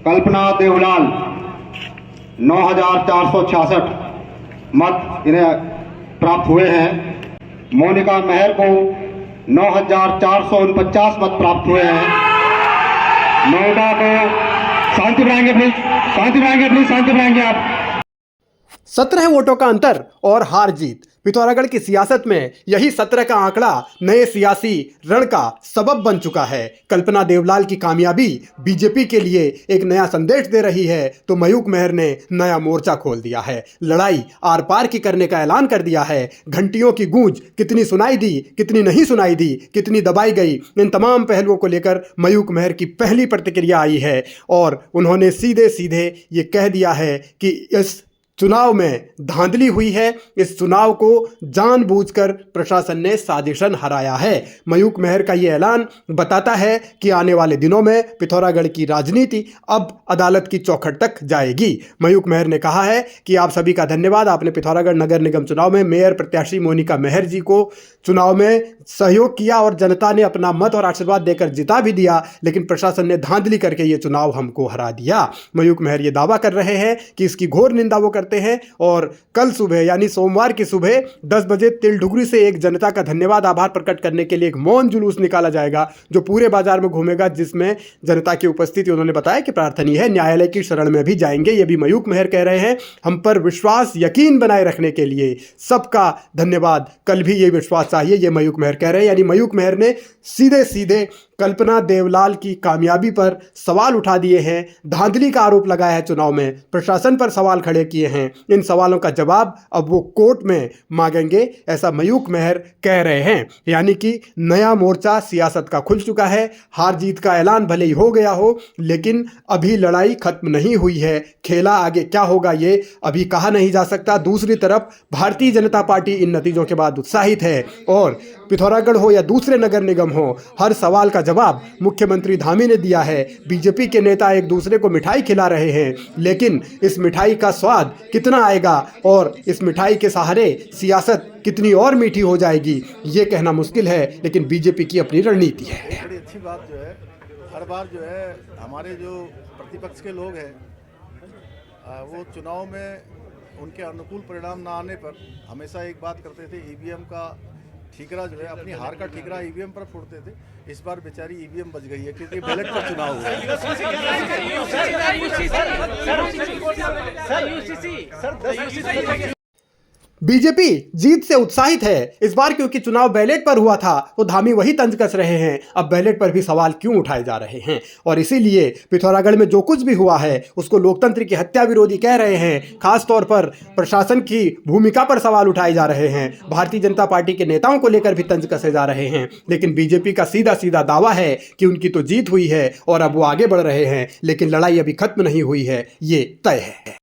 कल्पना देवलाल 9,466 मत इन्हें प्राप्त हुए हैं। मोनिका मेहर को 9,449 मत प्राप्त हुए हैं। नोएडा को शांति बनाएंगे प्लीज, शांति बनाएंगे प्लीज, शांति बनाएंगे आप। 17 वोटों का अंतर और हार जीत। पिथौरागढ़ की सियासत में यही 17 का आंकड़ा नए सियासी रण का सबब बन चुका है। कल्पना देवलाल की कामयाबी बीजेपी के लिए एक नया संदेश दे रही है, तो मयूक मेहर ने नया मोर्चा खोल दिया है। लड़ाई आर पार की करने का ऐलान कर दिया है। घंटियों की गूंज कितनी सुनाई दी, कितनी नहीं सुनाई दी, कितनी दबाई गई, इन तमाम पहलुओं को लेकर मयूक मेहर की पहली प्रतिक्रिया आई है और उन्होंने सीधे सीधे ये कह दिया है कि इस चुनाव में धांधली हुई है। इस चुनाव को जानबूझकर प्रशासन ने साजिशन हराया है। मयूक मेहर का ये ऐलान बताता है कि आने वाले दिनों में पिथौरागढ़ की राजनीति अब अदालत की चौखट तक जाएगी। मयूक मेहर ने कहा है कि आप सभी का धन्यवाद, आपने पिथौरागढ़ नगर निगम चुनाव में मेयर प्रत्याशी मोनिका मेहर जी को चुनाव में सहयोग किया और जनता ने अपना मत और आशीर्वाद देकर जिता भी दिया, लेकिन प्रशासन ने धांधली करके ये चुनाव हमको हरा दिया। मयूक मेहर ये दावा कर रहे हैं कि इसकी घोर निंदा वो करते हैं और कल सुबह यानी सोमवार की सुबह 10 बजे तिलडुगरी से एक जनता का धन्यवाद आभार प्रकट करने के लिए एक मौन जुलूस निकाला जाएगा, जो पूरे बाजार में घूमेगा, जिसमें जनता की उपस्थिति उन्होंने बताया कि प्रार्थनीय है। न्यायालय की शरण में भी जाएंगे, ये भी मयूक मेहर कह रहे हैं। हम पर विश्वास यकीन बनाए रखने के लिए सबका धन्यवाद, कल भी ये विश्वास चाहिए, ये मयूक मेहर कह रहे हैं। यानी मयूक मेहर ने सीधे सीधे कल्पना देवलाल की कामयाबी पर सवाल उठा दिए हैं, धांधली का आरोप लगाया है, चुनाव में प्रशासन पर सवाल खड़े किए हैं। इन सवालों का जवाब अब वो कोर्ट में मांगेंगे, ऐसा मयूक मेहर कह रहे हैं। यानी कि नया मोर्चा सियासत का खुल चुका है। हार जीत का ऐलान भले ही हो गया हो, लेकिन अभी लड़ाई खत्म नहीं हुई है। खेला आगे क्या होगा ये अभी कहा नहीं जा सकता। दूसरी तरफ भारतीय जनता पार्टी इन नतीजों के बाद उत्साहित है और पिथौरागढ़ हो या दूसरे नगर निगम हो, हर सवाल का जवाब मुख्यमंत्री धामी ने दिया है। बीजेपी के नेता एक दूसरे को मिठाई खिला रहे हैं, लेकिन इस मिठाई का स्वाद कितना आएगा और इस मिठाई के सहारे सियासत कितनी और मीठी हो जाएगी, ये कहना मुश्किल है, लेकिन बीजेपी की अपनी रणनीति है। बड़ी अच्छी बात जो है, हर बार जो है हमारे जो प्रतिपक्ष के लोग हैं वो चुनाव में उनके अनुकूल परिणाम ना आने पर हमेशा एक बात करते थे, ईवीएम का ठीकरा जो है, अपनी हार का ठीकरा ईवीएम पर फोड़ते थे। इस बार बेचारी ईवीएम बच गई है, क्योंकि बैलेट पर चुनाव हुआ है। बीजेपी जीत से उत्साहित है इस बार, क्योंकि चुनाव बैलेट पर हुआ था, तो धामी वही तंज कस रहे हैं। अब बैलेट पर भी सवाल क्यों उठाए जा रहे हैं, और इसीलिए पिथौरागढ़ में जो कुछ भी हुआ है उसको लोकतंत्र की हत्या विरोधी कह रहे हैं। खासतौर पर प्रशासन की भूमिका पर सवाल उठाए जा रहे हैं। भारतीय जनता पार्टी के नेताओं को लेकर भी तंज कसे जा रहे हैं। लेकिन बीजेपी का सीधा सीधा दावा है कि उनकी तो जीत हुई है और अब वो आगे बढ़ रहे हैं, लेकिन लड़ाई अभी खत्म नहीं हुई है, ये तय है।